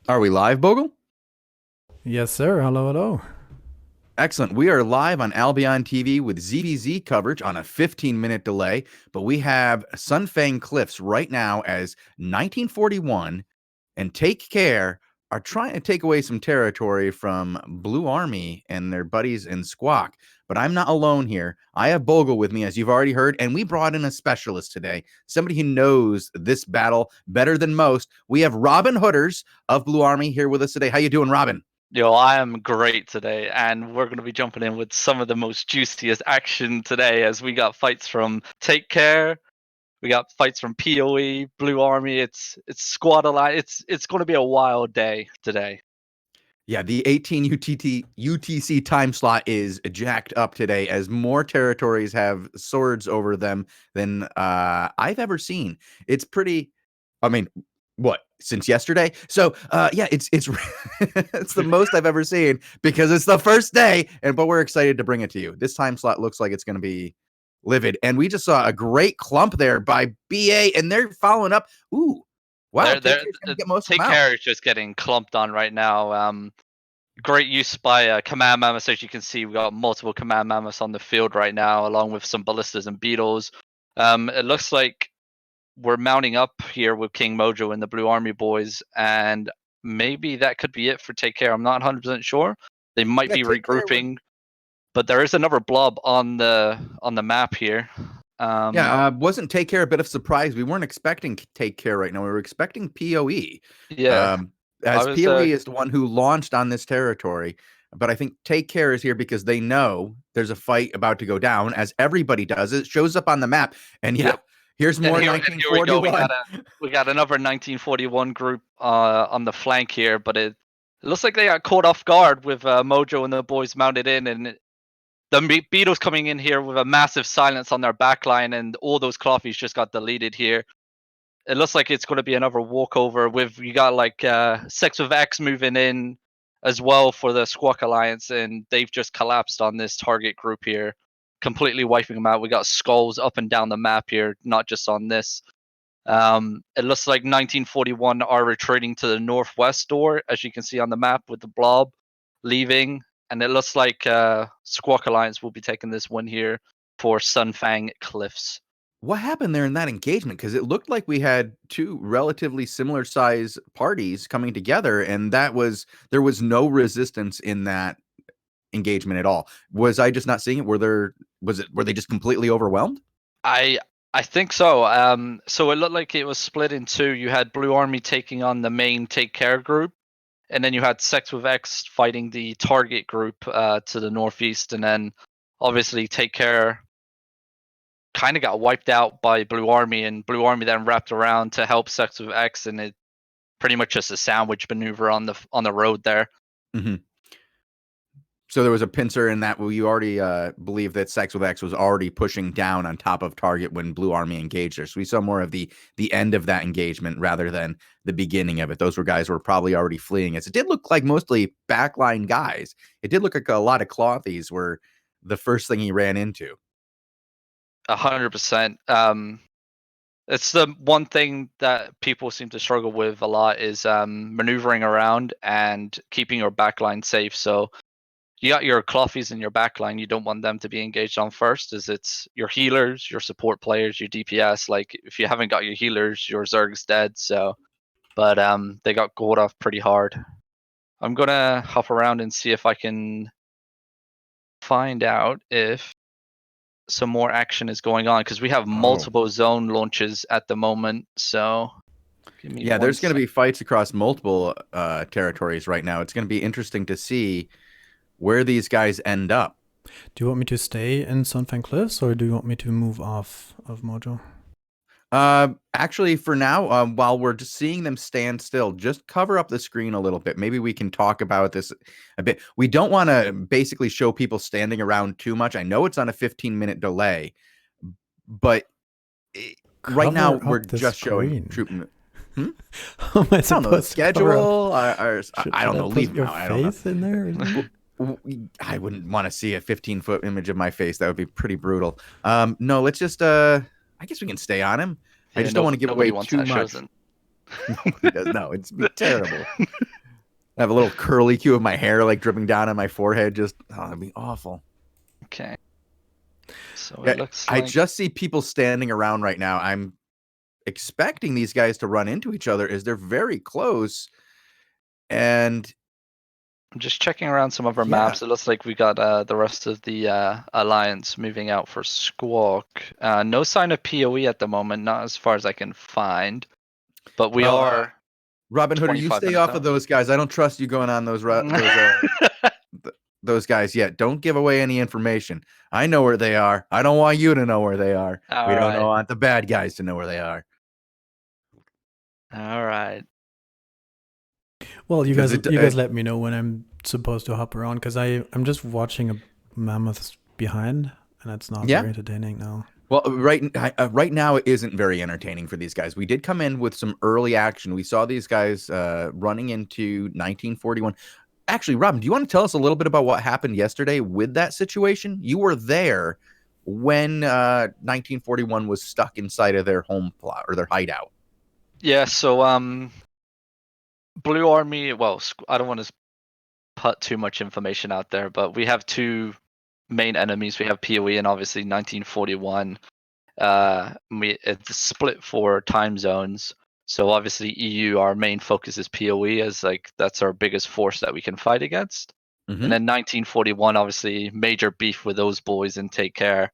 Are we live, Bogle? Yes, sir. Hello, hello. Excellent. We are live on Albion TV with ZVZ coverage on a 15-minute delay, but we have Sunfang Cliffs right now as 1941 and Take Care are trying to take away some territory from Blue Army and their buddies in Squawk. But I'm not alone here. I have Bogle with me, as you've already heard, and we brought in a specialist today, somebody who knows this battle better than most. We have RobinhoodRS of Blue Army here with us today. How you doing, Robin? Yo, I am great today, and we're going to be jumping in with some of the most juiciest action today as we got fights from Take Care, we got fights from PoE, Blue Army, it's Squad Alliance. It's going to be a wild day today. Yeah, the 18 UTC time slot is jacked up today as more territories have swords over them than I've ever seen. It's pretty, I mean, what, since yesterday? So yeah, it's it's the most I've ever seen because it's the first day, but we're excited to bring it to you. This time slot looks like it's going to be livid, and we just saw a great clump there by BA, and they're following up. Ooh, wow, Take Care is just getting clumped on right now. Great use by command mammoths. As you can see, we've got multiple command mammoths on the field right now, along with some ballistas and beetles. It looks like we're mounting up here with King Mojo and the Blue Army boys, and maybe that could be it for Take Care. I'm not 100% sure. They might be regrouping, but there is another blob on the map here. Wasn't Take Care a bit of surprise? We weren't expecting Take Care right now. We were expecting PoE. Yeah. As PoE is the one who launched on this territory, but I think Take Care is here because they know there's a fight about to go down, as everybody does. It shows up on the map, and here's more 1941. We got another 1941 group on the flank here, but it looks like they got caught off guard with Mojo and the boys mounted in, and the Beatles coming in here with a massive silence on their backline, and all those clothies just got deleted here. It looks like it's going to be another walkover. You got like Sex with X moving in as well for the Squawk Alliance, and they've just collapsed on this target group here, completely wiping them out. We got skulls up and down the map here, not just on this. It looks like 1941 are retreating to the northwest door, as you can see on the map with the blob leaving, and it looks like Squawk Alliance will be taking this win here for Sunfang Cliffs. What happened there in that engagement? Because it looked like we had two relatively similar size parties coming together, and there was no resistance in that engagement at all. Was I just not seeing it? Were they just completely overwhelmed? I think so. So it looked like it was split in two. You had Blue Army taking on the main Take Care group, and then you had Sex with X fighting the target group to the northeast, and then obviously Take Care kind of got wiped out by Blue Army, and Blue Army then wrapped around to help Sex with X, and it pretty much just a sandwich maneuver on the road there. Mm-hmm. So there was a pincer in that. Well, you already believe that Sex with X was already pushing down on top of target when Blue Army engaged her. So we saw more of the end of that engagement rather than the beginning of it. Those were guys who were probably already fleeing. It did look like mostly backline guys. It did look like a lot of clothies were the first thing he ran into. 100%. It's the one thing that people seem to struggle with a lot is maneuvering around and keeping your backline safe. So you got your clothies in your backline. You don't want them to be engaged on first, as it's your healers, your support players, your DPS. Like if you haven't got your healers, your Zerg's dead. So, but they got caught off pretty hard. I'm gonna hop around and see if I can find out if some more action is going on, because we have multiple zone launches at the moment. So there's going to be fights across multiple territories right now. It's going to be interesting to see where these guys end up. Do you want me to stay in Sunfang Cliffs, or do you want me to move off of Mojo? Actually, for now, while we're just seeing them stand still, just cover up the screen a little bit. Maybe we can talk about this a bit. We don't want to basically show people standing around too much. I know it's on a 15-minute delay, but right now we're just showing troop. How am I don't know the schedule. I don't know. Leave your now. face in there. I wouldn't want to see a 15-foot image of my face. That would be pretty brutal. No, let's just. I guess we can stay on him. I just don't want to give away too much. Shozen. Nobody does. No, it's terrible. I have a little curly cue of my hair like dripping down on my forehead. Just that'd be awful. Okay. So Yeah, it looks I like just see people standing around right now. I'm expecting these guys to run into each other as they're very close. And I'm just checking around some other yeah, maps. It looks like we got the rest of the alliance moving out for Squawk. No sign of PoE at the moment, not as far as I can find. But we well, are Robin Hooder, you 25 stay minutes off of out. those guys. I don't trust you going on those guys yet. Don't give away any information. I know where they are. I don't want you to know where they are. All We don't right. want the bad guys to know where they are. All right. Well, you Because guys let me know when I'm supposed to hop around because I'm just watching a mammoth behind, and it's not very entertaining now. Well, right now it isn't very entertaining for these guys. We did come in with some early action. We saw these guys running into 1941. Actually, Robin, do you want to tell us a little bit about what happened yesterday with that situation? You were there when 1941 was stuck inside of their home plot or their hideout. Yeah. So Blue Army. Well, I don't want to put too much information out there, but we have two main enemies. We have PoE and obviously 1941. It's split for time zones. So obviously EU, our main focus is PoE, as like that's our biggest force that we can fight against. Mm-hmm. And then 1941, obviously major beef with those boys and take care.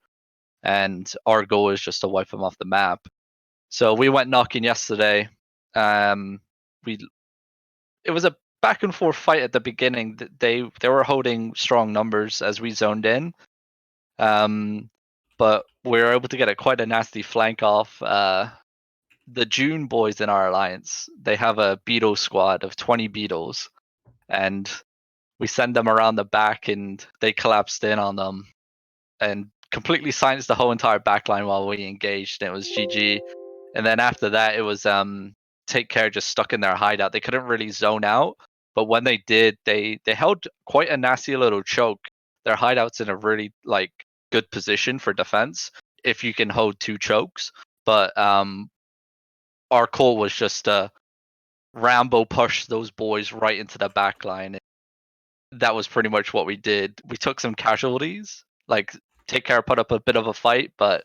And our goal is just to wipe them off the map. So we went knocking yesterday. We It was a back and forth fight at the beginning. They were holding strong numbers as we zoned in. But we were able to get quite a nasty flank off. The June boys in our alliance, they have a beetle squad of 20 beetles, and we send them around the back, and they collapsed in on them and completely silenced the whole entire backline while we engaged. It was GG. And then after that, it was take care just stuck in their hideout. They couldn't really zone out, but when they did, they held quite a nasty little choke. Their hideout's in a really like good position for defense if you can hold two chokes. But our call was just to Rambo push those boys right into the back line. That was pretty much what we did. We took some casualties, like Take Care put up a bit of a fight, but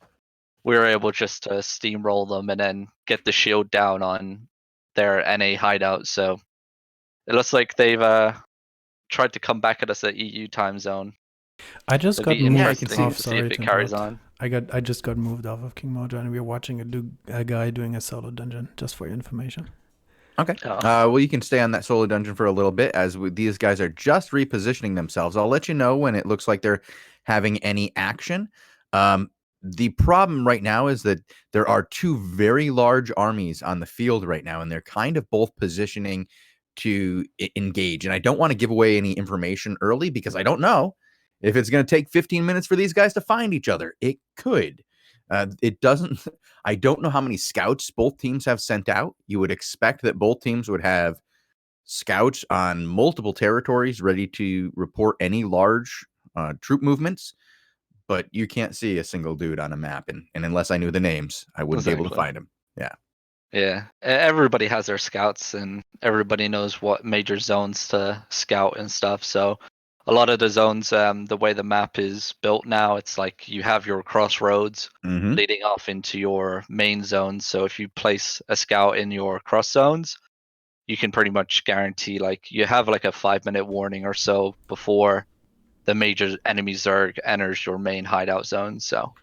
we were able just to steamroll them and then get the shield down on their NA hideout. So it looks like they've tried to come back at us at EU time zone. I just It'd got be moved interesting off. to see if Sorry it to carries interrupt. on. I just got moved off of King Mojo, and we were watching a guy doing a solo dungeon. Just for your information. Okay. Oh. Well, you can stay on that solo dungeon for a little bit as these guys are just repositioning themselves. I'll let you know when it looks like they're having any action. The problem right now is that there are two very large armies on the field right now, and they're kind of both positioning to engage. And I don't want to give away any information early because I don't know if it's going to take 15 minutes for these guys to find each other. It could. It doesn't. I don't know how many scouts both teams have sent out. You would expect that both teams would have scouts on multiple territories ready to report any large troop movements, but you can't see a single dude on a map. And unless I knew the names, I wouldn't be able to find them. Yeah. Yeah. Everybody has their scouts and everybody knows what major zones to scout and stuff. So a lot of the zones, the way the map is built now, it's like you have your crossroads Mm-hmm. leading off into your main zones. So if you place a scout in your cross zones, you can pretty much guarantee like you have like a 5-minute warning or so before the major enemy Zerg enters your main hideout zone. So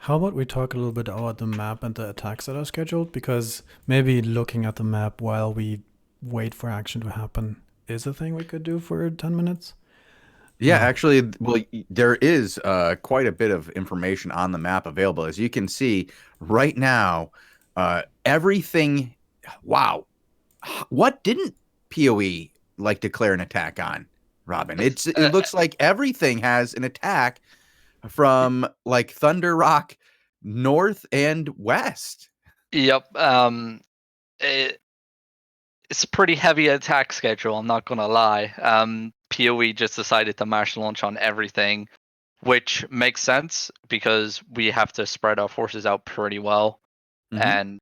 How about we talk a little bit about the map and the attacks that are scheduled? Because maybe looking at the map while we wait for action to happen is a thing we could do for 10 minutes. Yeah, actually, well, there is quite a bit of information on the map available. As you can see right now, everything. Wow. What didn't PoE like declare an attack on, Robin? It looks like everything has an attack from like Thunder Rock north and west. yep. It's a pretty heavy attack schedule, I'm not gonna lie. PoE just decided to martial launch on everything, which makes sense because we have to spread our forces out pretty well. Mhm. And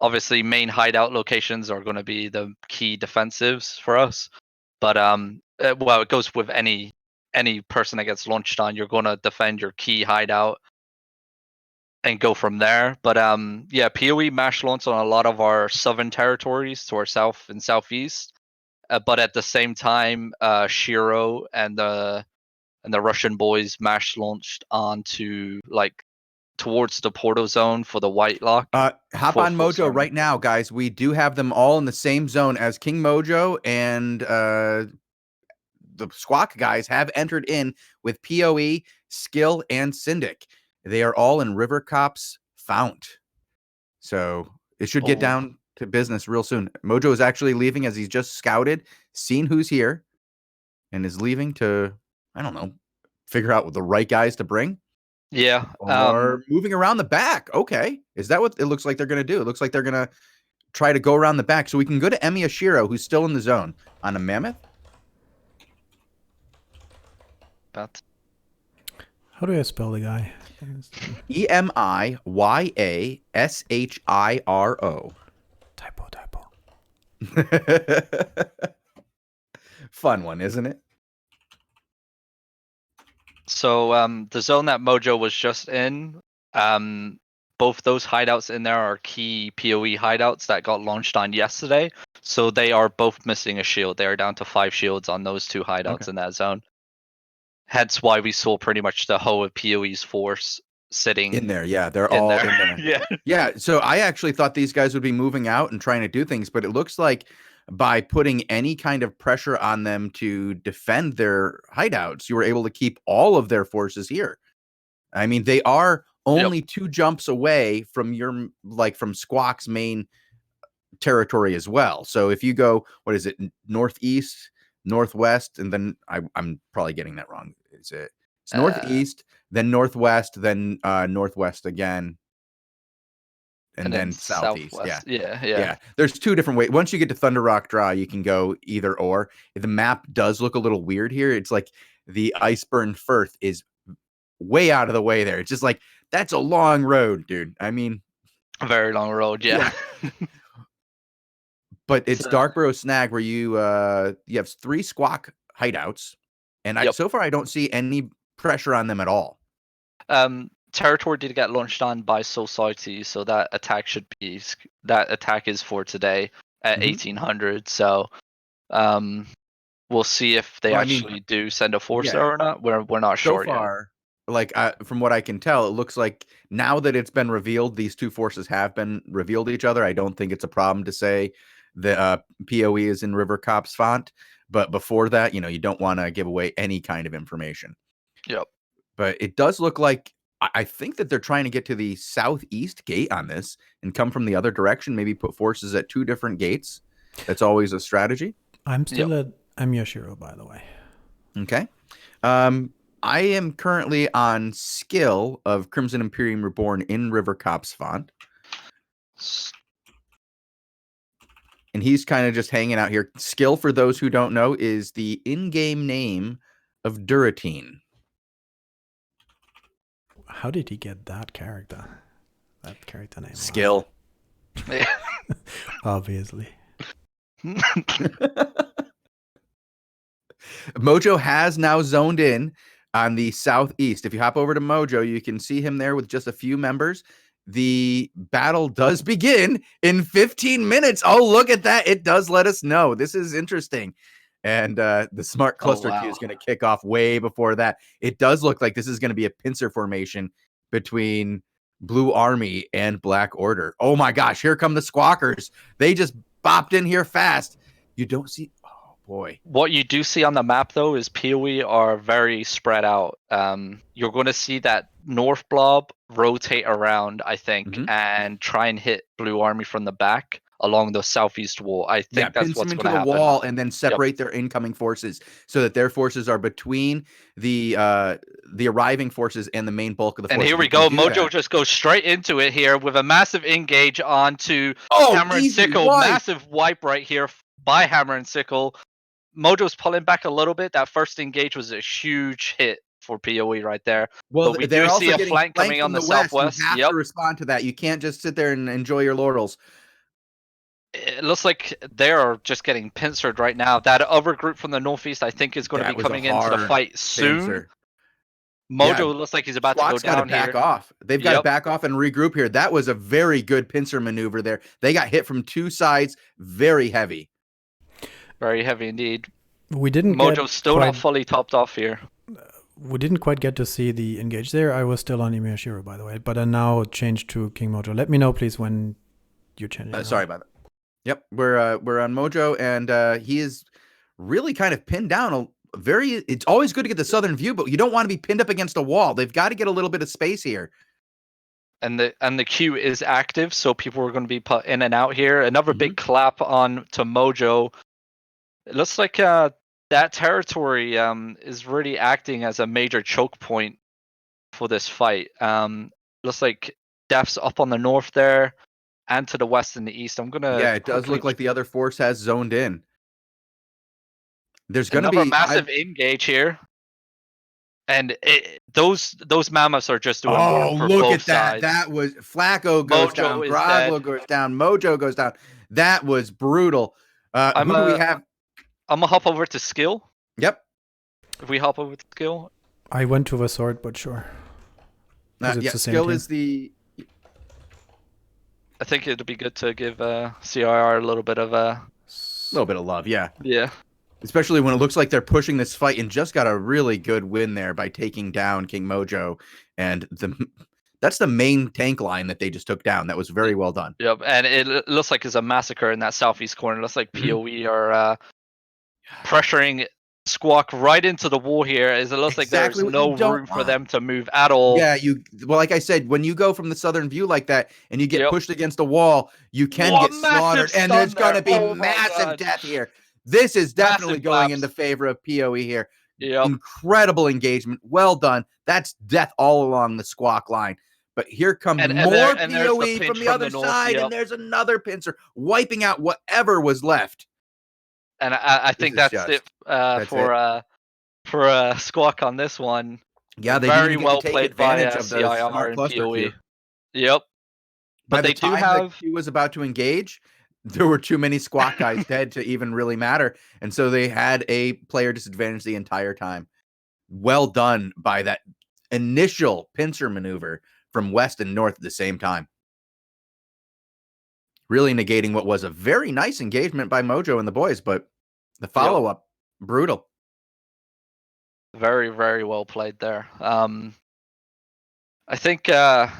obviously main hideout locations are going to be the key defensives for us. But well, it goes with any person that gets launched on. You're going to defend your key hideout and go from there. But yeah, PoE mash launch on a lot of our southern territories to our south and southeast. But at the same time, Shiro and the Russian boys mash launched onto like towards the portal zone for the White Lock. Hop on Mojo right now, guys. We do have them all in the same zone as King Mojo, and the Squawk guys have entered in with PoE, Skill, and Syndic. They are all in River Cop's Fount. So it should get down to business real soon. Mojo is actually leaving as he's just scouted, seen who's here, and is leaving to, I don't know, figure out what the right guys to bring. Yeah. Or moving around the back. Okay. Is that what it looks like they're going to do? It looks like they're going to try to go around the back. So we can go to Emi Ashiro, who's still in the zone, on a Mammoth. How do I spell the guy? Emiyaashiro. Typo. Fun one, isn't it? So the zone that Mojo was just in, both those hideouts in there are key PoE hideouts that got launched on yesterday. So they are both missing a shield. They are down to 5 shields on those 2 hideouts in that zone. Hence why we saw pretty much the whole of PoE's force sitting in there. Yeah, they're all in there. Yeah. So I actually thought these guys would be moving out and trying to do things, but it looks like by putting any kind of pressure on them to defend their hideouts, you were able to keep all of their forces here. I mean, they are only 2 jumps away from from Squawk's main territory as well. So if you go, what is it, northeast, northwest, and then I'm probably getting that wrong. It's northeast, then northwest, then northwest again, and then southeast. Yeah. There's 2 different ways. Once you get to Thunder Rock Draw, you can go either or. The map does look a little weird here. It's like the Iceburn Firth is way out of the way there. It's just like, that's a long road, dude. I mean, a very long road. Yeah. But it's Darkburrow Snag where you have 3 Squawk hideouts, and so far I don't see any pressure on them at all. Territory did get launched on by Society, so that attack is for today at 1800. So we'll see if they actually do send a force there or not. We're not sure so far, yet. Like from what I can tell, it looks like now that it's been revealed, these 2 forces have been revealed to each other. I don't think it's a problem to say the PoE is in River Cop's Font, but before that, you don't want to give away any kind of information. Yep. But it does look like, I think that they're trying to get to the southeast gate on this and come from the other direction, maybe put forces at 2 different gates. That's always a strategy. I'm still at Emiashiro, by the way. Okay. I am currently on Skill of Crimson Imperium Reborn in River Cop's Font. And he's kind of just hanging out here. Skill, for those who don't know, is the in-game name of Duratine. How did he get that character? That character name? Skill. Obviously. Mojo has now zoned in on the southeast. If you hop over to Mojo, you can see him there with just a few members. The battle does begin in 15 minutes. Oh, look at that. It does let us know. This is interesting. And the smart cluster queue is going to kick off way before that. It does look like this is going to be a pincer formation between Blue Army and Black Order. Oh my gosh, here come the Squawkers. They just bopped in here fast. You don't see... Oh boy. What you do see on the map, though, is PoE are very spread out. You're going to see that North Blob rotate around, I think, and try and hit Blue Army from the back along the southeast wall. I think that's what's going to happen. Wall and then separate their incoming forces so that their forces are between the arriving forces and the main bulk of the forces. And here we go. Mojo just goes straight into it here with a massive engage onto Hammer and Sickle. Massive wipe right here by Hammer and Sickle. Mojo's pulling back a little bit. That first engage was a huge hit for PoE right there. Well, but we do see a flank coming on the southwest. You have to respond to that. You can't just sit there and enjoy your laurels. it looks like they're just getting pincered right now. That other group from the northeast, I think, is going to That be was a coming into the hard fight soon. pincer. Mojo looks like he's about to go Squawk's got to down back here. off. They've got to Yep. back off and regroup here. That was a very good pincer maneuver there. They got hit from two sides, very heavy. Very heavy indeed. We didn't Mojo's still quite, not fully topped off here. We didn't quite get to see the engage there. I was still on Imiyashiro, by the way, but I now changed to King Mojo. Let me know, please, when you're changing. Sorry about that. Yep, we're on Mojo, and he is really kind of pinned down. It's always good to get the southern view, but you don't want to be pinned up against a wall. They've got to get a little bit of space here. And the queue is active, so people are going to be put in and out here. Another big clap on to Mojo. It looks like that territory is really acting as a major choke point for this fight. Looks like deaths up on the north there and to the west and the east. I'm gonna it does look like the other force has zoned in. There's going to be a be massive engage here, and those mammoths are just doing work for look both at that! sides. That was Flacco goes down, Groglo goes down, Mojo goes down. That was brutal. Who do we have? I'm gonna hop over to skill. Yep. If we hop over to skill, I went to the sword, but sure. Skill is the. I think it'd be good to give CIR a little bit of love, yeah. Yeah. Especially when it looks like they're pushing this fight and just got a really good win there by taking down King Mojo. And that's the main tank line that they just took down. That was very well done. Yep, and it looks like it's a massacre in that southeast corner. It looks like PoE are pressuring Squawk right into the wall here. As it looks like there's no room for them to move at all. Yeah, like I said, when you go from the southern view like that and you get pushed against a wall, you can get slaughtered, and there's going to be massive death here. This is definitely going in the favor of PoE here. Yep. Incredible engagement. Well done. That's death all along the Squawk line. But here come more PoE from the other side, and there's another pincer wiping out whatever was left. And I think that's it for Squawk on this one. Yeah, they very didn't well take played advantage by of the CIR and PoE. Queue. Yep. But they do have. The queue was about to engage. There were too many Squawk guys dead to even really matter, and so they had a player disadvantage the entire time. Well done by that initial pincer maneuver from west and north at the same time. Really negating what was a very nice engagement by Mojo and the boys, but the follow-up, brutal. Very, very well played there. I think it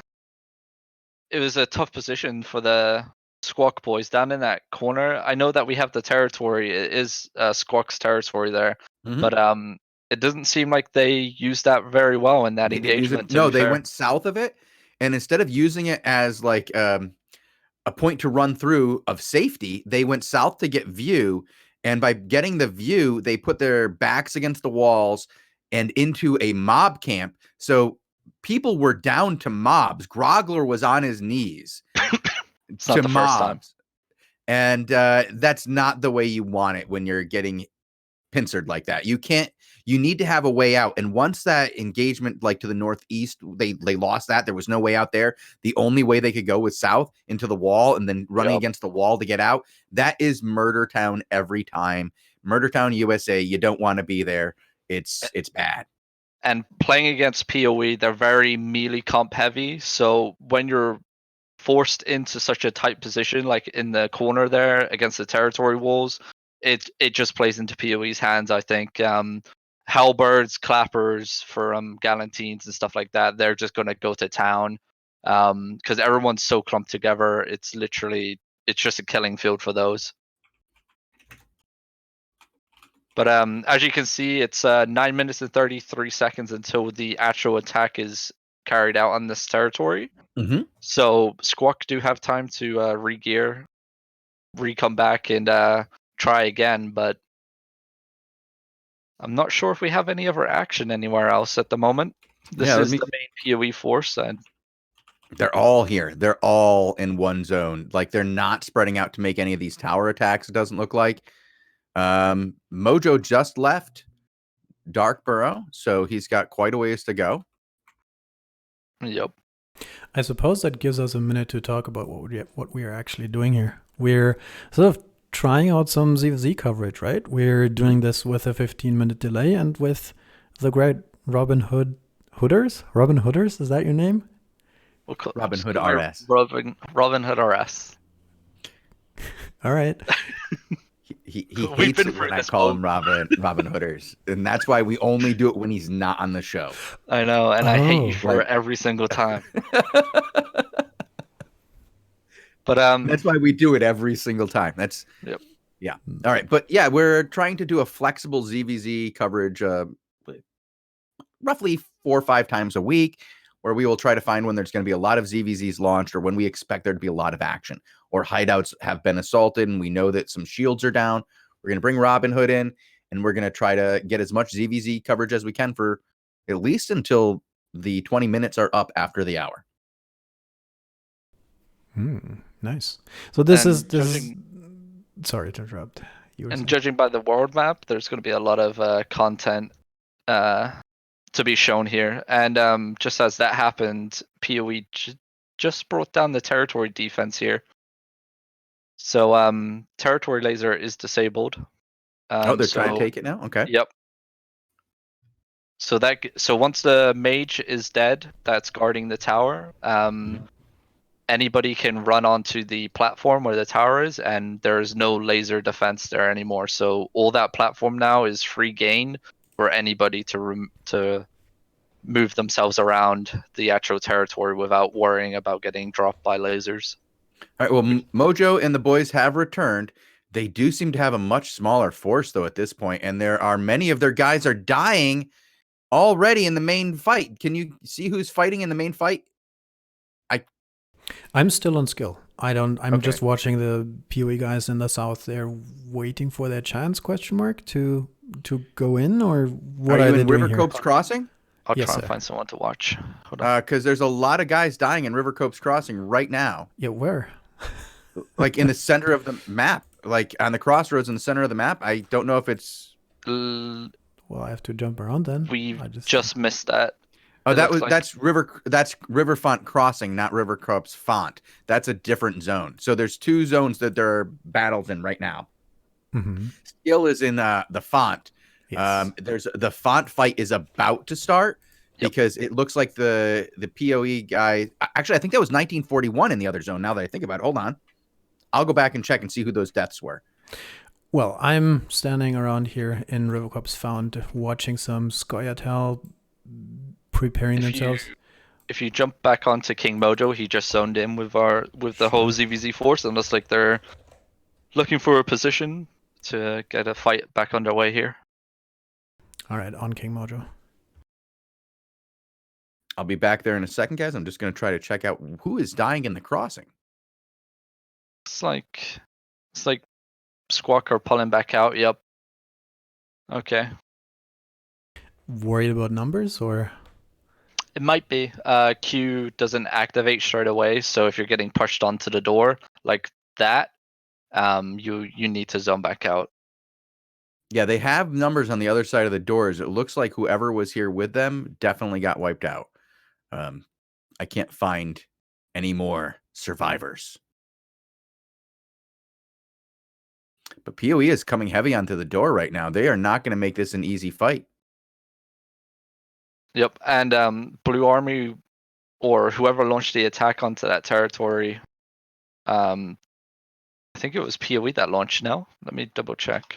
was a tough position for the Squawk boys down in that corner. I know that we have the territory. It is Squawk's territory there, but it doesn't seem like they used that very well in that engagement. No, they went south of it, and instead of using it as like a point to run through of safety, they went south to get view, and by getting the view, they put their backs against the walls and into a mob camp. So people were down to mobs. Grogler was on his knees to mobs. And that's not the way you want it when you're getting pincered like that. You need to have a way out. And once that engagement, like to the northeast, they lost that. There was no way out there. The only way they could go was south into the wall and then running against the wall to get out. That is Murder Town every time. Murder Town, USA. You don't want to be there. It's bad. And playing against PoE, they're very melee comp heavy. So when you're forced into such a tight position, like in the corner there against the territory walls, it just plays into PoE's hands, I think. Halberds, clappers for Galantines and stuff like that, they're just going to go to town because everyone's so clumped together. It's just a killing field for those. But as you can see, it's 9 minutes and 33 seconds until the actual attack is carried out on this territory. So Squawk do have time to re-gear, come back and try again, but I'm not sure if we have any other action anywhere else at the moment. This is the main PoE force, and they're all here. They're all in one zone. Like, they're not spreading out to make any of these tower attacks, it doesn't look like. Mojo just left Darkborough, so he's got quite a ways to go. Yep. I suppose that gives us a minute to talk about what we are actually doing here. We're sort of trying out some ZVZ coverage, right? We're doing this with a 15-minute delay and with the great RobinhoodRS. RobinhoodRS, is that your name? We'll call RobinhoodRS. RobinhoodRS. All right. He We've hates been it when through I this call both. him Robin Hooders, and that's why we only do it when he's not on the show. I know, and I hate you Oh. for Like- it every single time. But That's why we do it every single time. That's Yep. Yeah. All right, but yeah, we're trying to do a flexible ZVZ coverage, roughly 4 or 5 times a week, where we will try to find when there's going to be a lot of ZVZs launched, or when we expect there to be a lot of action, or hideouts have been assaulted and we know that some shields are down. We're going to bring Robin Hood in, and we're going to try to get as much ZVZ coverage as we can for at least until the 20 minutes are up after the hour. Nice. So this And is sorry to interrupt. You were And saying. judging by the world map, there's going to be a lot of content to be shown here. And just as that happened, PoE just brought down the territory defense here. So territory laser is disabled. They're trying to take it now? Okay. Yep. So once the mage is dead, that's guarding the tower. Anybody can run onto the platform where the tower is, and there's no laser defense there anymore. So all that platform now is free gain for anybody to move themselves around the actual territory without worrying about getting dropped by lasers. All right. Well, Mojo and the boys have returned. They do seem to have a much smaller force, though, at this point, and there are many of their guys are dying already in the main fight. Can you see who's fighting in the main fight? I'm still on skill. I'm Okay. just watching the PoE guys in the south. They're waiting for their chance, question mark, to go in, or what Are are you they in doing River here? Copes Crossing? I'll Yes, try and sir. find someone to watch. Hold on. Because there's a lot of guys dying in River Copes Crossing right now, Yeah, where? like in the center of the map, like on the crossroads in the center of the map. I don't know if it's. L- Well, I have to jump around then. We've I just missed that. Oh, It looks like- that's Riverfont Crossing, not River Copes Font. That's a different zone. So there's 2 zones that there are battles in right now. Mm-hmm. Skill is in the Font. Yes. There's the Font fight is about to start. Yep. Because it looks like the PoE guy. Actually, I think that was 1941 in the other zone. Now that I think about it, hold on, I'll go back and check and see who those deaths were. Well, I'm standing around here in Rivercop's Fount, watching some Skoyatel preparing themselves. If you jump back onto King Mojo, he just zoned in with the whole ZVZ force, and looks like they're looking for a position to get a fight back underway here. All right, on King Mojo. I'll be back there in a second, guys. I'm just going to try to check out who is dying in the crossing. It's like Squawk are pulling back out. Yep. Okay. Worried about numbers, or? It might be. Q doesn't activate straight away, so if you're getting pushed onto the door like that, you need to zone back out. Yeah, they have numbers on the other side of the doors. It looks like whoever was here with them definitely got wiped out. I can't find any more survivors. But PoE is coming heavy onto the door right now. They are not going to make this an easy fight. Yep, and Blue Army or whoever launched the attack onto that territory, I think it was PoE that launched. No, let me double check.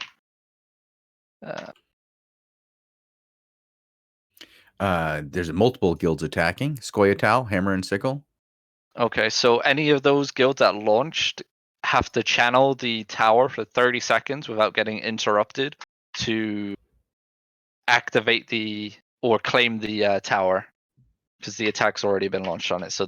There's multiple guilds attacking. Skoyatal, Hammer and Sickle. Okay, so any of those guilds that launched have to channel the tower for 30 seconds without getting interrupted to activate or claim the tower, because the attack's already been launched on it. So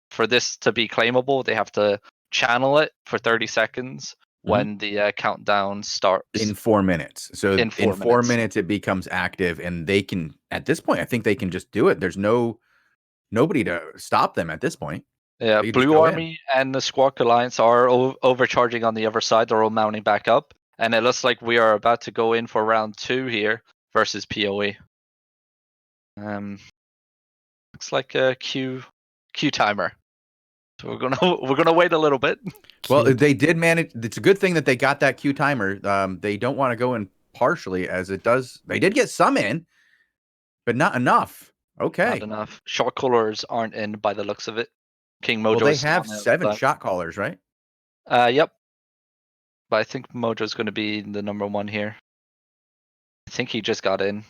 for this to be claimable, they have to channel it for 30 seconds when the countdown starts. In 4 minutes. So in 4 minutes. minutes it becomes active, and they can, at this point, I think they can just do it. There's nobody to stop them at this point. Yeah, Blue Army and the Squawk Alliance are overcharging on the other side. They're all mounting back up, and it looks like we are about to go in for round 2 here versus PoE. Looks like a Q timer So we're gonna wait a little bit. Well, Cute. they did manage. It's a good thing that they got that Q timer. They don't want to go in partially, as it does. They did get some in, but not enough. Okay. Not enough. Short callers aren't in by the looks of it. King Mojo. Well, they is still have on the 7 outside. shot callers, right? Yep. But I think Mojo's going to be the number 1 here. I think he just got in.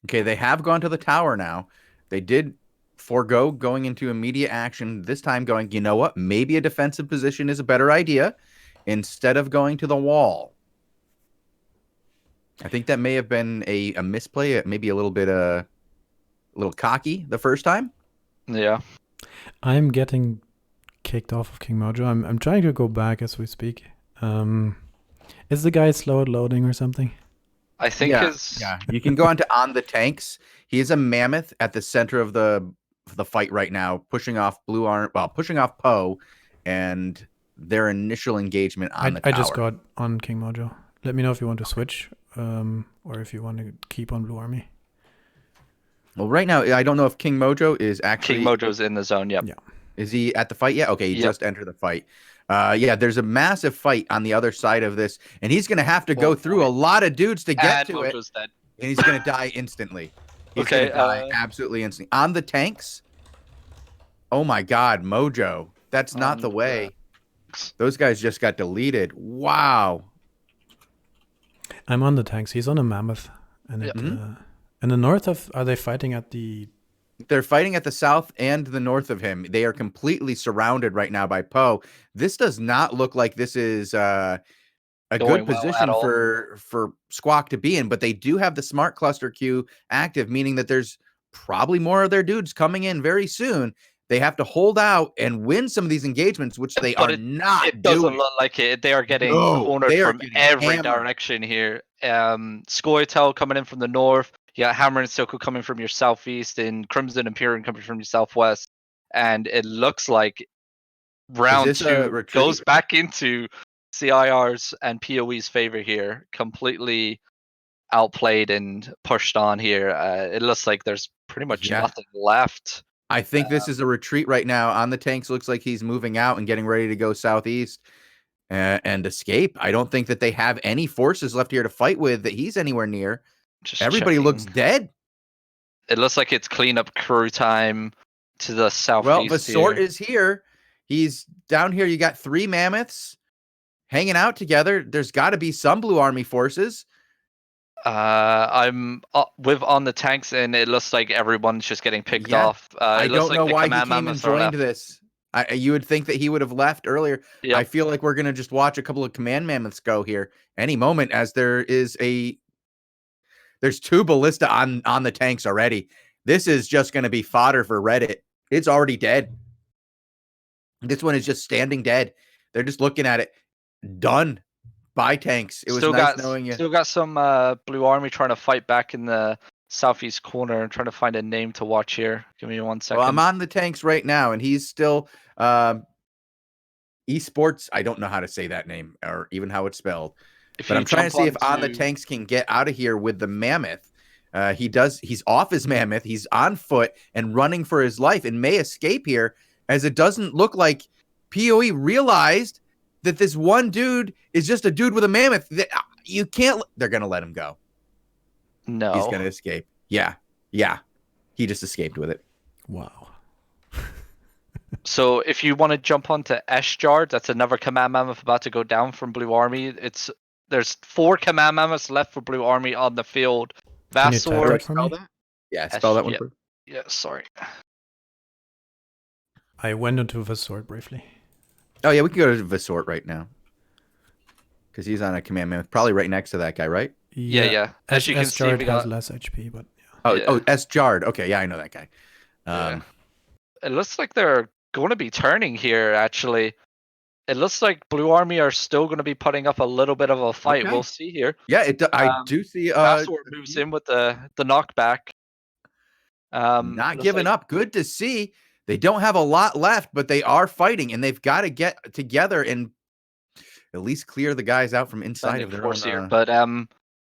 Okay, they have gone to the tower now. They did forego going into immediate action this time, going, you know what? Maybe a defensive position is a better idea instead of going to the wall. I think that may have been a misplay, maybe a little bit a little cocky the first time. Yeah. I'm getting kicked off of King Mojo. I'm trying to go back as we speak. Is the guy slow at loading or something? I think yeah. You can go on the tanks. He is a mammoth at the center of the fight right now, pushing off pushing off Poe and their initial engagement on the tower. I just got on King Mojo. Let me know if you want to switch, or if you want to keep on Blue Army. Well, right now, I don't know if King Mojo is actually... King Mojo's in the zone, yep. Yeah. Is he at the fight yet? Okay, he just entered the fight. Yeah, there's a massive fight on the other side of this, and he's going to have to go through a lot of dudes to get to Mojo's it. Dead. And he's going to die instantly. He's going to die absolutely instantly. On the tanks? Oh my God, Mojo. That's not the way. Those guys just got deleted. Wow. I'm on the tanks. He's on a mammoth. And in the north are they fighting at the... They're fighting at the south and the north of him. They are completely surrounded right now by Poe. This does not look like this is a good position for Squawk to be in, but they do have the smart cluster queue active, meaning that there's probably more of their dudes coming in very soon. They have to hold out and win some of these engagements, which they are not doing. It doesn't look like it. They are getting cornered from every direction here. Scoia'tael coming in from the north. You got Hammer and Silco coming from your southeast, and Crimson Imperium coming from your southwest. And it looks like round 2 goes back into CIR's and PoE's favor here. Completely outplayed and pushed on here. It looks like there's pretty much nothing left. I think this is a retreat right now on the tanks. Looks like he's moving out and getting ready to go southeast and escape. I don't think that they have any forces left here to fight with that he's anywhere near. Everybody looks dead. It looks like it's cleanup crew time to the southeast. Well, Vasort is here. He's down here. You got 3 mammoths hanging out together. There's got to be some Blue Army forces. I'm on the tanks, and it looks like everyone's just getting picked off. I don't know why he came and joined this. You would think that he would have left earlier. Yep. I feel like we're going to just watch a couple of command mammoths go here any moment, as there's 2 ballista on the tanks already. This is just going to be fodder for Reddit. It's already dead. This one is just standing dead. They're just looking at it. Done. Bye, tanks. It was nice knowing you. Still got some Blue Army trying to fight back in the southeast corner and trying to find a name to watch here. Give me 1 second. Well, I'm on the tanks right now, and he's still esports. I don't know how to say that name or even how it's spelled. But I'm trying to see if on the tanks can get out of here with the mammoth. He's off his mammoth. He's on foot and running for his life and may escape here, as it doesn't look like PoE realized that this one dude is just a dude with a mammoth. You can't. They're going to let him go. No. He's going to escape. Yeah. He just escaped with it. Wow. So if you want to jump onto Eshjard, that's another command mammoth about to go down from Blue Army. There's 4 command mammoths left for Blue Army on the field. Vasor. Yeah, spell that one. Yeah, sorry. I went into Vasort briefly. Oh, yeah, we can go to Vasort right now. Because he's on a command mammoth. Probably right next to that guy, right? Yeah. As you can see, we has less HP, but Eshjard. Okay, yeah, I know that guy. It looks like they're going to be turning here, actually. It looks like Blue Army are still going to be putting up a little bit of a fight. Okay. We'll see here. Yeah, I do see. Vasor moves in with the knockback. Not giving up. Good to see. They don't have a lot left, but they are fighting, and they've got to get together and at least clear the guys out from inside of their own. Here. But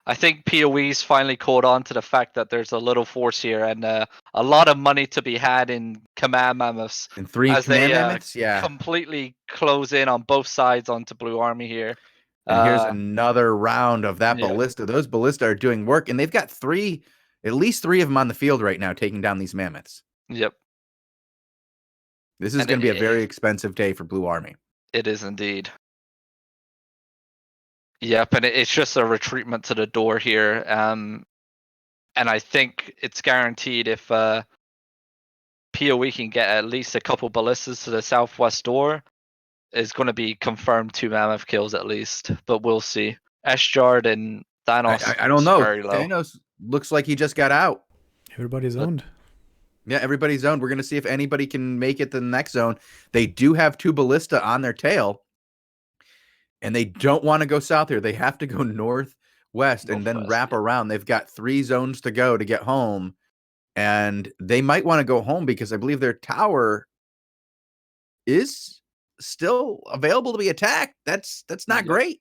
I think PoE's finally caught on to the fact that there's a little force here and a lot of money to be had in command mammoths And 3 as command they mammoths, yeah. completely close in on both sides onto Blue Army here. And here's another round of that yeah. ballista. Those ballista are doing work, and they've got at least three of them on the field right now taking down these mammoths. Yep. This is going to be a very expensive day for Blue Army. It is indeed. Yep, and it's just a retreatment to the door here. And I think it's guaranteed if PoE can get at least a couple ballistas to the southwest door, is going to be confirmed 2 mammoth kills at least. But we'll see. Eshjard and Thanos. I don't know. Very low. Thanos looks like he just got out. Everybody's owned. Yeah, everybody's zoned. We're going to see if anybody can make it to the next zone. They do have 2 ballista on their tail, and they don't want to go south here. They have to go northwest and then wrap around. They've got 3 zones to go to get home, and they might want to go home because I believe their tower is still available to be attacked. That's not great.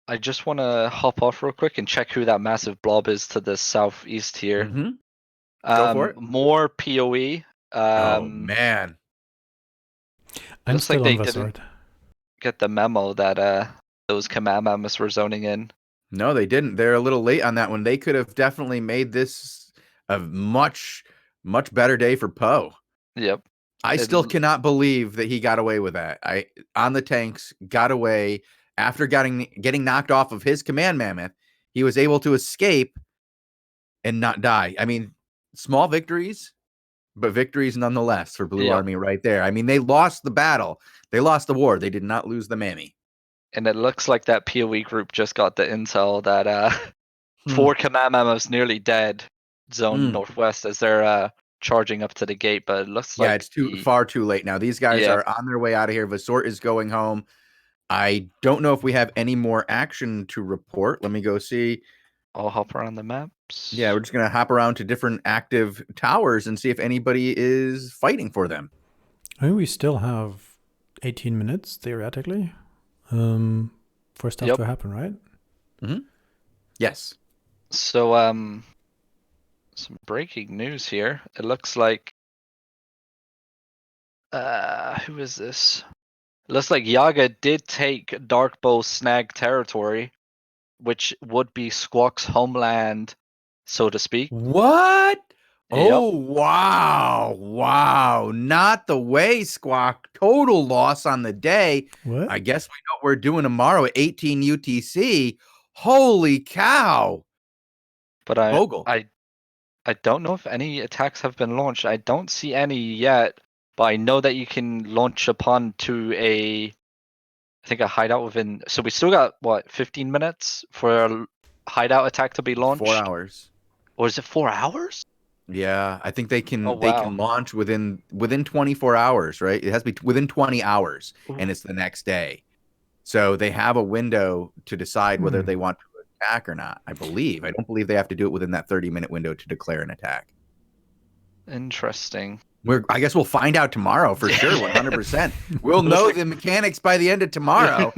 I just want to hop off real quick and check who that massive blob is to the southeast here. Mm-hmm. Go for it. More PoE. Oh man, I'm still like on Vassard. Get the memo that those command mammoths were zoning in. No, they didn't. They're a little late on that one. They could have definitely made this a much better day for Poe. Yep. I still cannot believe that he got away with that. On the tanks, got away after getting knocked off of his command mammoth. He was able to escape and not die. I mean, small victories, but victories nonetheless for Blue Army right there. I mean, they lost the battle. They lost the war. They did not lose the mammy. And it looks like that PoE group just got the intel that 4 command mammoths nearly dead zone northwest as they're charging up to the gate. But it looks like it's far too late now. These guys are on their way out of here. Vassort is going home. I don't know if we have any more action to report. Let me go see. I'll hop around the maps. Yeah, we're just going to hop around to different active towers and see if anybody is fighting for them. I mean, we still have 18 minutes, theoretically, for stuff to happen, right? Mm-hmm. Yes. So, some breaking news here. It looks like... who is this? It looks like Yaga did take Darkbow Snag territory, which would be Squawk's homeland, so to speak. What? Oh, wow. Wow. Not the way, Squawk. Total loss on the day. What? I guess we know what we're doing tomorrow at 18 UTC. Holy cow. But I don't know if any attacks have been launched. I don't see any yet, but I know that you can launch upon to a hideout within... So we still got, 15 minutes for a hideout attack to be launched? 4 hours. Or is it 4 hours? Yeah, I think they can they can launch within 24 hours, right? It has to be within 20 hours, and it's the next day. So they have a window to decide whether they want to attack or not, I believe. I don't believe they have to do it within that 30-minute window to declare an attack. Interesting. I guess we'll find out tomorrow for sure, 100%. We'll know the mechanics by the end of tomorrow.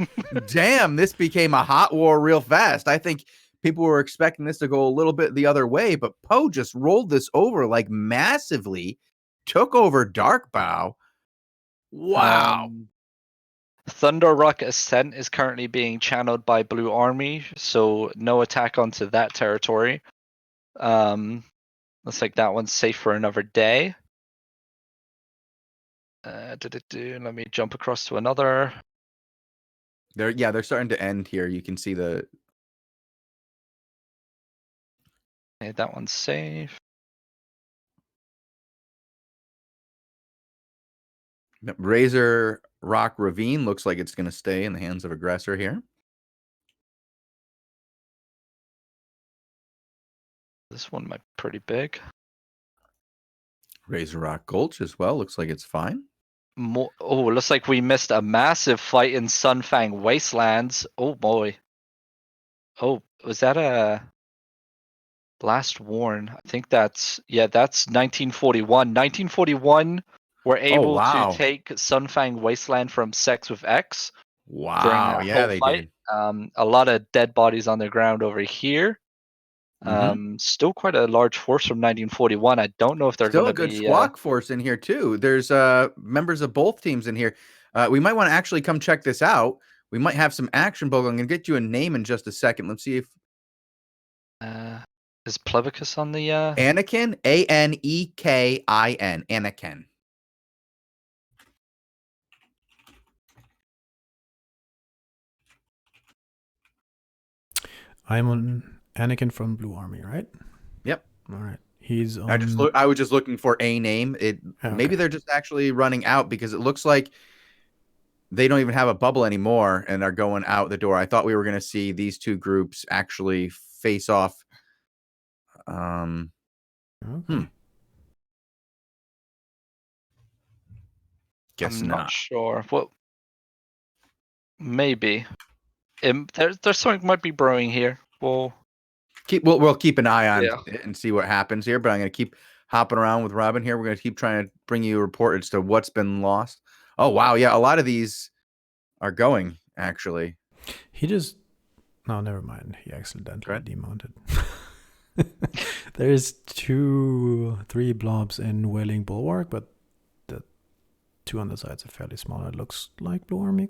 Damn, this became a hot war real fast. I think people were expecting this to go a little bit the other way, but Poe just rolled this over like massively, took over Darkbow. Wow. Thunder Rock Ascent is currently being channeled by Blue Army, so no attack onto that territory. Looks like that one's safe for another day. Let me jump across to another. They're starting to end here. You can see the... Okay, that one's safe. Razor Rock Ravine looks like it's going to stay in the hands of aggressor here. This one might be pretty big. Razor Rock Gulch as well. Looks like it's fine. Looks like we missed a massive fight in Sunfang Wastelands. Oh boy. Oh, was that a Blast Warren? I think that's 1941. 1941 were able to take Sunfang Wasteland from Sex with X. during Wow. that Yeah, whole they fight. did. A lot of dead bodies on the ground over here. Still quite a large force from 1941. I don't know if they're Still going a to good be. squawk force in here too. There's members of both teams in here. We might want to actually come check this out. We might have some action, Bogle. I'm going to get you a name in just a second. Let's see if Is Plevicus on the? Anakin, Anekin, Anakin. I'm on Anakin from Blue Army, right? Yep. All right. He's on. I was just looking for a name. Maybe they're just actually running out because it looks like they don't even have a bubble anymore and are going out the door. I thought we were going to see these two groups actually face off. Okay. Guess I'm not. not sure. Well, maybe. There's something might be brewing here. We'll keep an eye on Yeah. it and see what happens here. But I'm going to keep hopping around with Robin here. We're going to keep trying to bring you a report as to what's been lost. Oh wow, yeah, a lot of these are going actually. He just. No, never mind. He accidentally Right. demounted. There's 3 blobs in Wailing Bulwark, but the 2 on the sides are fairly small. It looks like Blue Army ?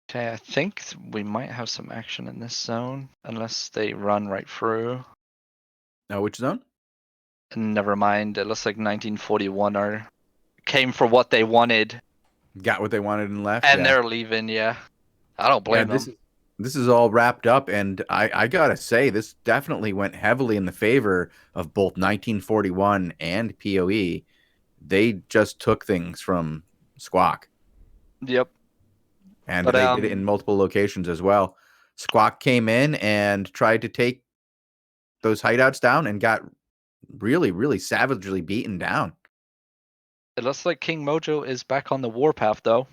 Okay, I think we might have some action in this zone, unless they run right through. Now, which zone? Never mind. It looks like 1941 came for what they wanted, Got what they wanted and left. and yeah. they're leaving. Yeah, I don't blame them. This is all wrapped up, and I gotta say, this definitely went heavily in the favor of both 1941 and PoE. They just took things from Squawk. Yep. And But, they did it in multiple locations as well. Squawk came in and tried to take those hideouts down and got really, really savagely beaten down. It looks like King Mojo is back on the warpath, though.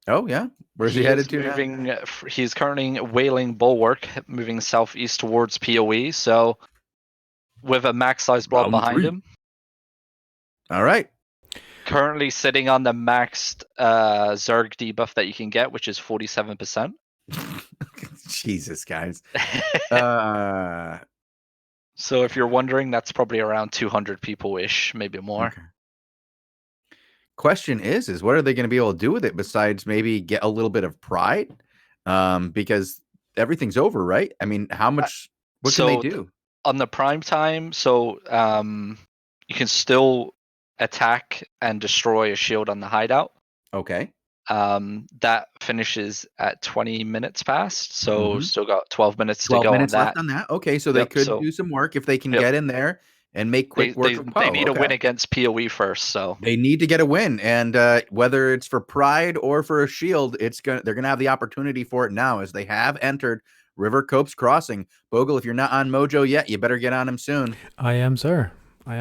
Oh, yeah? Where's he headed to now? He's currently Wailing Bulwark, moving southeast towards PoE, so with a max-size blob Round behind 3. him. All right. Currently sitting on the maxed Zerg debuff that you can get, which is 47%. Jesus, guys. So if you're wondering, that's probably around 200 people-ish, maybe more. Okay. Question is what are they going to be able to do with it besides maybe get a little bit of pride? Because everything's over, right? I mean, what can they do? On the Primetime, you can still attack and destroy a shield on the hideout. Okay. That finishes at 20 minutes past, so still got 12 minutes 12 to go minutes on left that. on that. Okay, so they could do some work if they can get in there and make quick work of Poe. They need a win against PoE first, so they need to get a win, and whether it's for pride or for a shield, they're gonna have the opportunity for it now, as they have entered River Copse Crossing. Bogle, if you're not on Mojo yet, you better get on him soon. I am, sir. All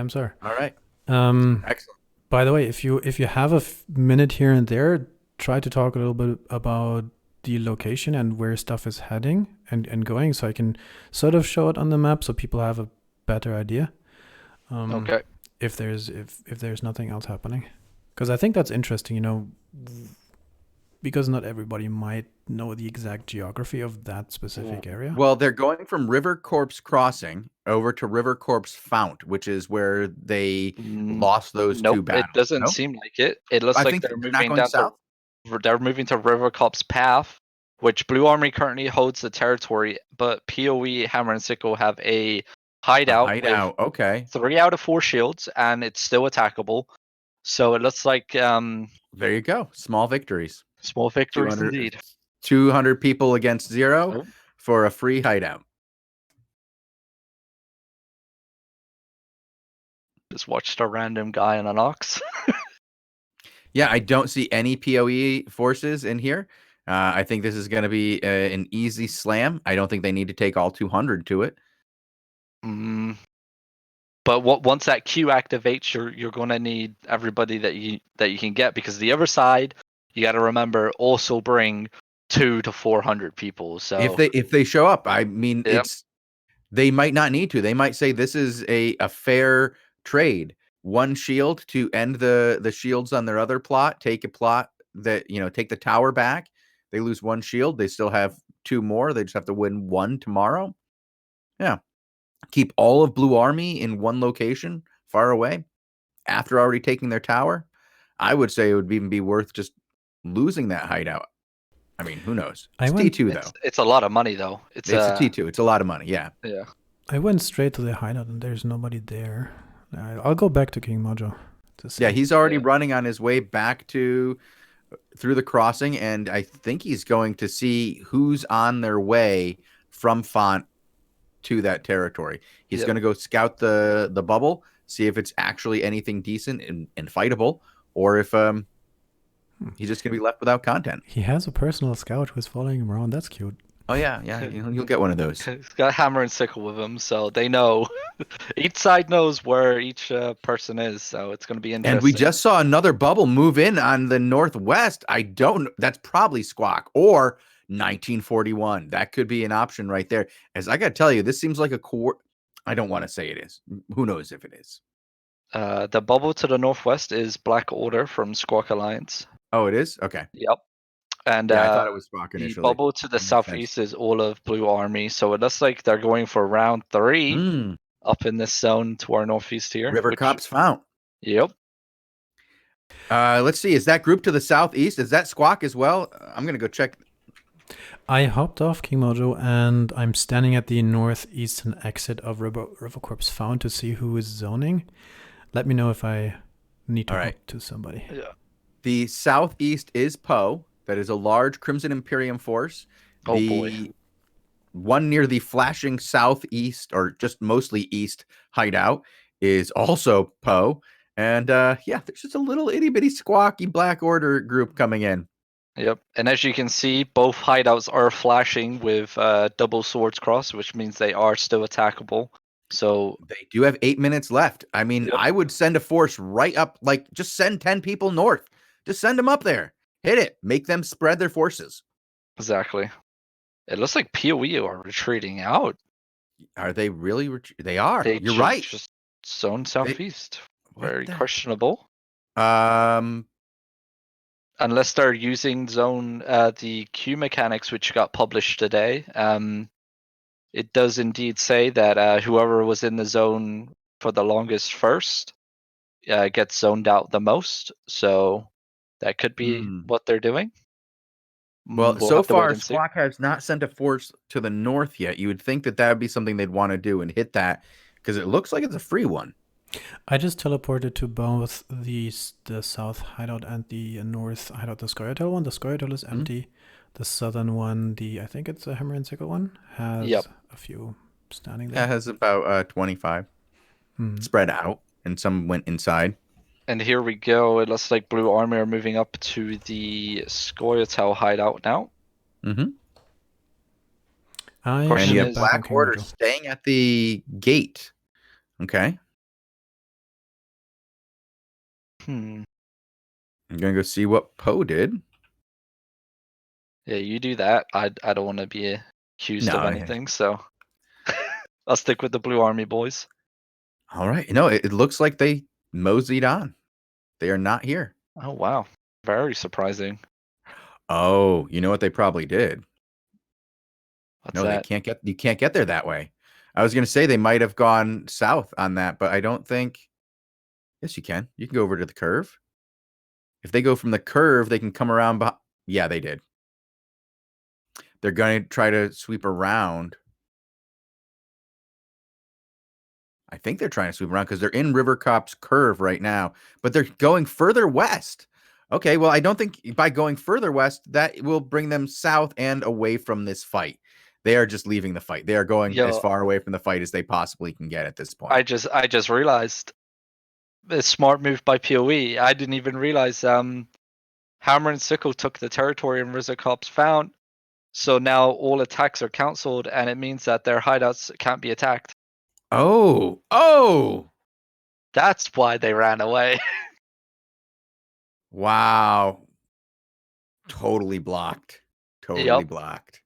right. Excellent. By the way, if you have a minute here and there, try to talk a little bit about the location and where stuff is heading and going, so I can sort of show it on the map so people have a better idea. Okay. If there's nothing else happening, because I think that's interesting, because not everybody might know the exact geography of that specific area. Well, they're going from River Corpse Crossing over to River Corpse Fount, which is where they lost those two battles. It doesn't seem like it. It looks like they're moving down south. They're moving to River Corpse Path, which Blue Army currently holds the territory, but PoE, Hammer and Sickle have a hideout. Okay. 3 out of 4 shields, and it's still attackable. So it looks like there you go. Small victories. Small victories indeed. 200 people against 0 for a free hideout. Just watched a random guy on an ox. Yeah, I don't see any PoE forces in here. I think this is going to be an easy slam. I don't think they need to take all 200 to it. But once that Q activates, you're going to need everybody that you can get, because the other side, you got to remember, also bring 200 to 400 people. So if they show up, I mean, they might not need to. They might say this is a fair trade. 1 shield to end the shields on their other plot. Take a plot that, take the tower back. They lose 1 shield. They still have 2 more. They just have to win 1 tomorrow. Yeah. Keep all of Blue Army in 1 location far away after already taking their tower. I would say it would even be worth just losing that hideout. I mean, who knows? It's T2 though. It's a lot of money though. It's a T2. It's a lot of money. Yeah. Yeah. I went straight to the hideout and there's nobody there. I'll go back to King Mojo to see. Yeah, he's already running on his way back through the crossing, and I think he's going to see who's on their way from Font to that territory. He's going to go scout the bubble, see if it's actually anything decent and fightable, or if he's just going to be left without content. He has a personal scout who's following him around. That's cute. Oh, yeah. You'll get one of those. He's got hammer and sickle with him, so they know. Each side knows where each person is, so it's going to be interesting. And we just saw another bubble move in on the northwest. That's probably Squawk or 1941. That could be an option right there. As I got to tell you, this seems like I don't want to say it is. Who knows if it is? The bubble to the northwest is Black Order from Squawk Alliance. Oh, it is? Okay. Yep. And I thought it was Squawk initially. The bubble to the southeast is all of Blue Army, so it looks like they're going for round 3 up in this zone to our northeast here. River Cops Fount. Yep. Let's see. Is that group to the southeast? Is that Squawk as well? I'm going to go check. I hopped off King Mojo and I'm standing at the northeastern exit of River Corps Fount to see who is zoning. Let me know if I need to talk to somebody. Yeah. The southeast is Poe. That is a large Crimson Imperium force. Oh, boy. One near the flashing southeast, or just mostly east, hideout is also Poe. And there's just a little itty-bitty squawky Black Order group coming in. Yep. And as you can see, both hideouts are flashing with double swords cross, which means they are still attackable. So they do have 8 minutes left. I mean, I would send a force right up, just send 10 people north. Just send them up there. Hit it. Make them spread their forces. Exactly. It looks like PoE are retreating out. Are they really? They are. You're right. Just zone southeast. Very questionable. Unless they're using zone the Q mechanics, which got published today. It does indeed say that whoever was in the zone for the longest first gets zoned out the most. So that could be what they're doing. Well, so far, Squawk has not sent a force to the north yet. You would think that would be something they'd want to do and hit that, because it looks like it's a free one. I just teleported to both the south hideout and the north hideout. The Scoia'tael one. The Scoia'tael is empty. The southern one, I think it's a hammer and sickle one, has a few standing there. That has about 25 spread out, and some went inside. And here we go. It looks like Blue Army are moving up to the Scoia'tael hideout now. And you have Black Order staying at the gate. Okay. I'm gonna go see what Poe did. Yeah, you do that. I don't want to be accused of anything, so I'll stick with the Blue Army boys. All right. No, it looks like they moseyed on. They are not here. Oh, wow. Very surprising. Oh, you know what they probably did? What's that? You can't get there that way. I was going to say they might have gone south on that, but I don't think. Yes, you can. You can go over to the curve. If they go from the curve, they can come around. Yeah, they did. They're going to try to sweep around. I think they're trying to sweep around because they're in River Cop's curve right now, but they're going further west. Okay, well, I don't think by going further west, that will bring them south and away from this fight. They are just leaving the fight. They are going as far away from the fight as they possibly can get at this point. I just realized a smart move by PoE. I didn't even realize Hammer and Sickle took the territory in River Cop's Fount. So now all attacks are cancelled, and it means that their hideouts can't be attacked. Oh! That's why they ran away. Wow. Totally blocked. Totally blocked.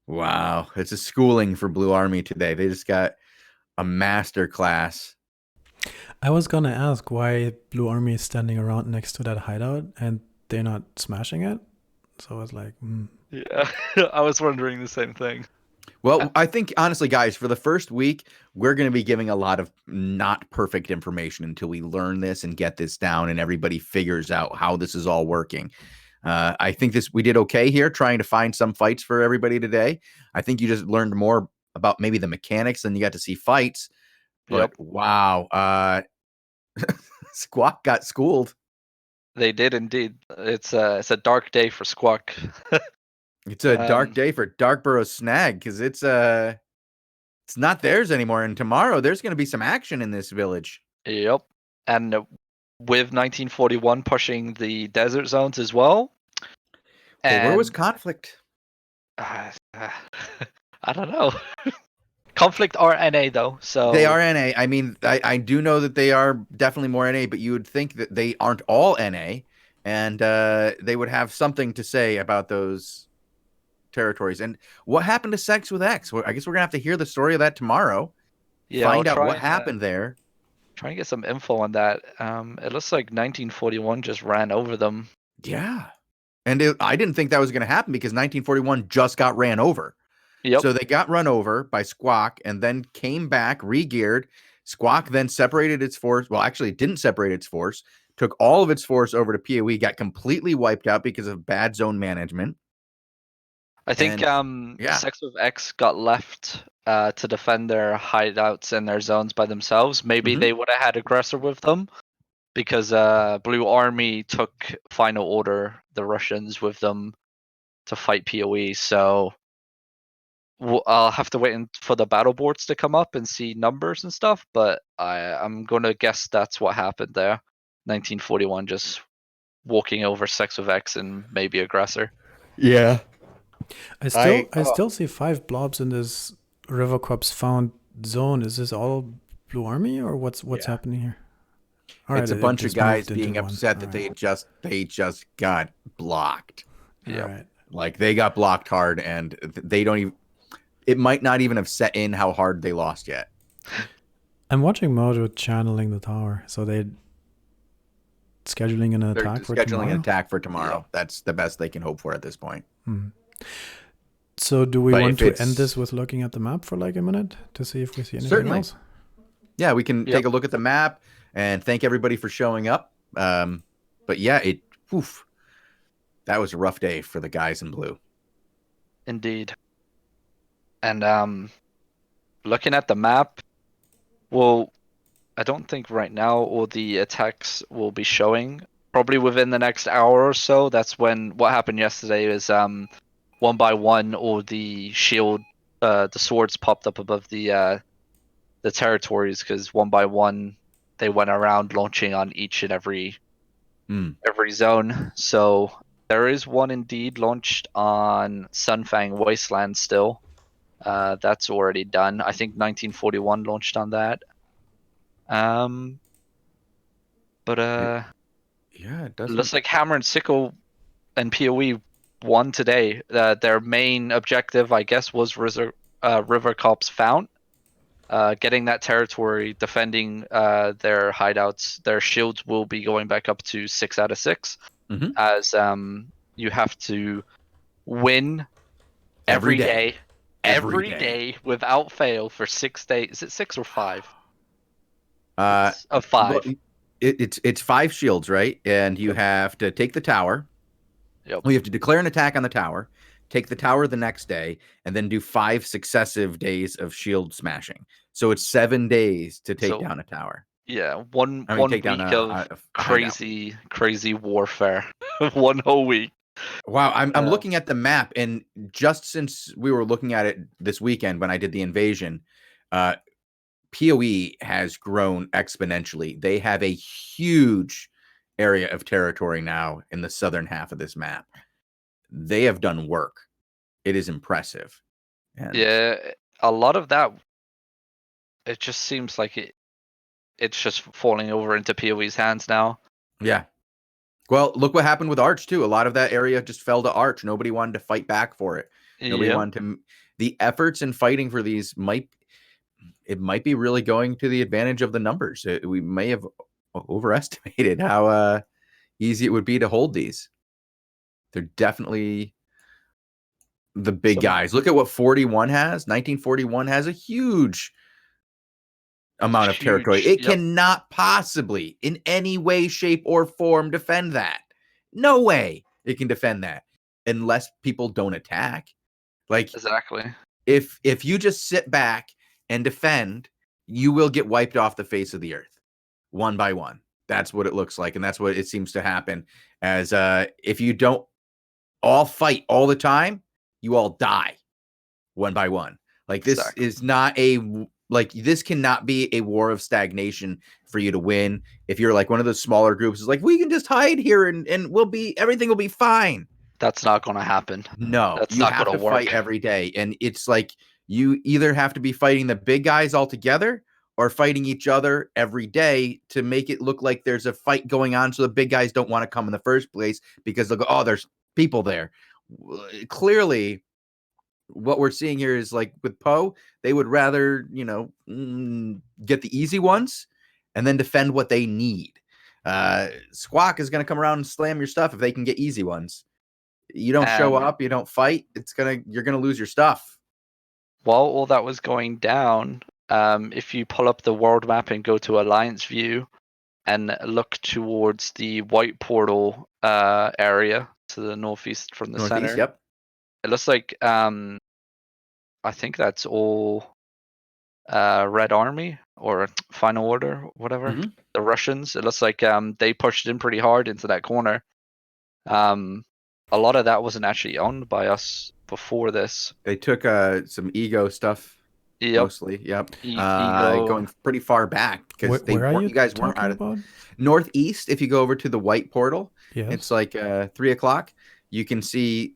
Wow. It's a schooling for Blue Army today. They just got a master class. I was gonna ask why Blue Army is standing around next to that hideout and they're not smashing it. So I was like, Yeah, I was wondering the same thing. Well, I think honestly, guys, for the first week, we're going to be giving a lot of not perfect information until we learn this and get this down and everybody figures out how this is all working. I think we did okay here trying to find some fights for everybody today. I think you just learned more about maybe the mechanics than you got to see fights. But Yep. wow, Squawk got schooled. They did indeed. It's a dark day for Squawk. It's a dark day for Darkburrow's snag because it's not theirs anymore. And tomorrow there's going to be some action in this village. Yep. And with 1941 pushing the desert zones as well. Well, where was And conflict? I don't know. Conflict are NA though, so They are NA. I mean, I do know that they are definitely more NA, but you would think that they aren't all NA, and they would have something to say about those territories. And what happened to Sex with X? Well, I guess we're gonna have to hear the story of that tomorrow. yeah, Find I'll out try what and happened there. try and get some info on that. It looks like 1941 just ran over them. Yeah, and I didn't think that was gonna happen because 1941 just got ran over. Yep. So they got run over by Squawk and then came back, re-geared. Squawk then separated its force. Well, actually, it didn't separate its force. Took all of its force over to PoE, got completely wiped out because of bad zone management. I think yeah. Sex with X got left to defend their hideouts and their zones by themselves. Maybe they would have had aggressor with them because Blue Army took Final Order, the Russians, with them to fight PoE. So I'll have to wait for the battle boards to come up and see numbers and stuff. But I'm going to guess that's what happened there. 1941 just walking over Sex with X and maybe aggressor. Yeah. I still see 5 blobs in this River Corps found zone. Is this all Blue Army or what's happening here? All it's a bunch of guys being upset that they just got blocked. Yeah. Right. Like they got blocked hard and they don't even, it might not even have set in how hard they lost yet. I'm watching Mojo channeling the tower, so they're scheduling an attack for tomorrow. Scheduling an attack for tomorrow. Yeah. That's the best they can hope for at this point. So do we want to end this with looking at the map for like a minute to see if we see anything else? Yeah, we can take a look at the map and thank everybody for showing up. But yeah, that was a rough day for the guys in blue. Indeed. And looking at the map, well, I don't think right now all the attacks will be showing. Probably within the next hour or so. That's when what happened yesterday is one by one all the shield, the swords popped up above the territories because one by one they went around launching on each and every zone. So there is one indeed launched on Sunfang Wasteland still. That's already done. I think 1941 launched on that. But yeah, it doesn't. Looks like Hammer and Sickle and PoE won today. Their main objective, I guess, was River Corps Fount. Getting that territory, defending their hideouts. Their shields will be going back up to 6 out of 6, as you have to win every day without fail for 6 days. Is it 6 or 5? It's 5. Well, it's 5 shields, right? And you have to take the tower. Yep. Well, you have to declare an attack on the tower, take the tower the next day, and then do 5 successive days of shield smashing. So it's 7 days to take down a tower. Yeah, one week of crazy warfare. One whole week. Wow, I'm looking at the map, and just since we were looking at it this weekend when I did the invasion, PoE has grown exponentially. They have a huge area of territory now in the southern half of this map. They have done work. It is impressive. And yeah, a lot of that, it just seems like it's just falling over into PoE's hands now. Yeah. Well, look what happened with Arch, too. A lot of that area just fell to Arch. Nobody wanted to fight back for it. Nobody wanted to. The efforts in fighting for these might. it might be really going to the advantage of the numbers. We may have overestimated how easy it would be to hold these. They're definitely the big guys. Look at what 41 has. 1941 has a huge amount of territory. It cannot possibly in any way, shape, or form defend that. No way it can defend that unless people don't attack. Like, exactly. If you just sit back and defend, you will get wiped off the face of the earth one by one. That's what it looks like, and that's what it seems to happen. As if you don't all fight all the time, you all die one by one. Like, this is not this cannot be a war of stagnation for you to win. If you're like one of those smaller groups, is like, we can just hide here and everything will be fine. That's not going to happen. No, that's you not have going to work. fight every day, and it's like you either have to be fighting the big guys all together or fighting each other every day to make it look like there's a fight going on, so the big guys don't want to come in the first place because they'll go, oh, there's people there. Clearly, what we're seeing here is like with Poe, they would rather, get the easy ones and then defend what they need. Squawk is going to come around and slam your stuff if they can get easy ones. You don't show up, you don't fight, you're gonna lose your stuff. While all that was going down, if you pull up the world map and go to Alliance View and look towards the white portal area to the northeast from the center. Yep. It looks like I think that's all Red Army or Final Order, whatever. Mm-hmm. The Russians. It looks like they pushed in pretty hard into that corner. A lot of that wasn't actually owned by us before this. They took some ego stuff, mostly. Yep. Going pretty far back because you guys weren't out of northeast. If you go over to the white portal, it's like 3:00. You can see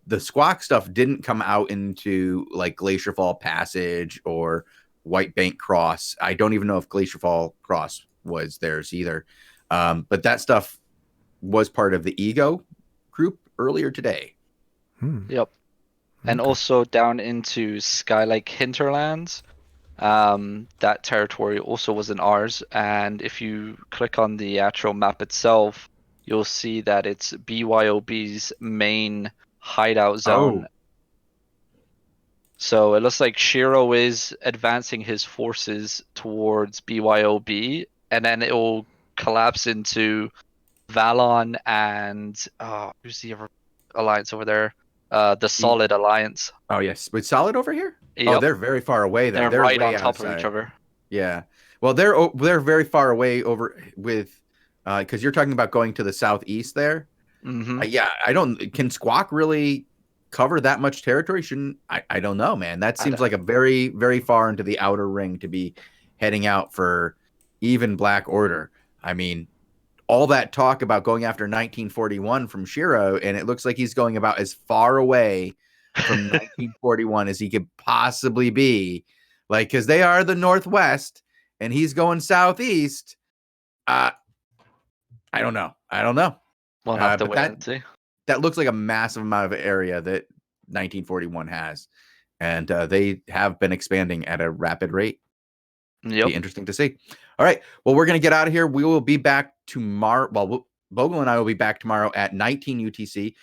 the Squawk stuff didn't come out into like Glacier Fall Passage or White Bank Cross. I don't even know if Glacier Fall Cross was theirs either. But that stuff was part of the ego group earlier today. Yep. And also down into Skylake Hinterlands. That territory also wasn't ours. And if you click on the actual map itself, you'll see that it's BYOB's main hideout zone. So it looks like Shiro is advancing his forces towards BYOB, and then it will collapse into Valon and who's the other alliance over there? The Solid Alliance. Oh yes, with Solid over here. Yep. Oh, they're very far away. They're right on top of each other. Yeah. Well, they're very far away over with because you're talking about going to the southeast there. Mm-hmm. Can Squawk really cover that much territory? I don't know, man. That seems like a very, very far into the outer ring to be heading out for even Black Order. I mean, all that talk about going after 1941 from Shiro, and it looks like he's going about as far away from 1941 as he could possibly be. Like, because they are the Northwest, and he's going southeast. I don't know. We'll have to wait and see. That looks like a massive amount of area that 1941 has, and they have been expanding at a rapid rate. Yep. Be interesting to see. All right. Well, we're going to get out of here. We will be back tomorrow. Well, Bogul and I will be back tomorrow at 19 UTC.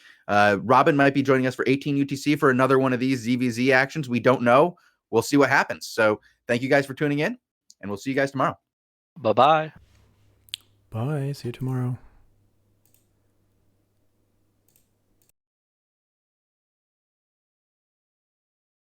Robin might be joining us for 18 UTC for another one of these ZVZ actions. We don't know. We'll see what happens. So thank you guys for tuning in, and we'll see you guys tomorrow. Bye-bye. Bye. See you tomorrow.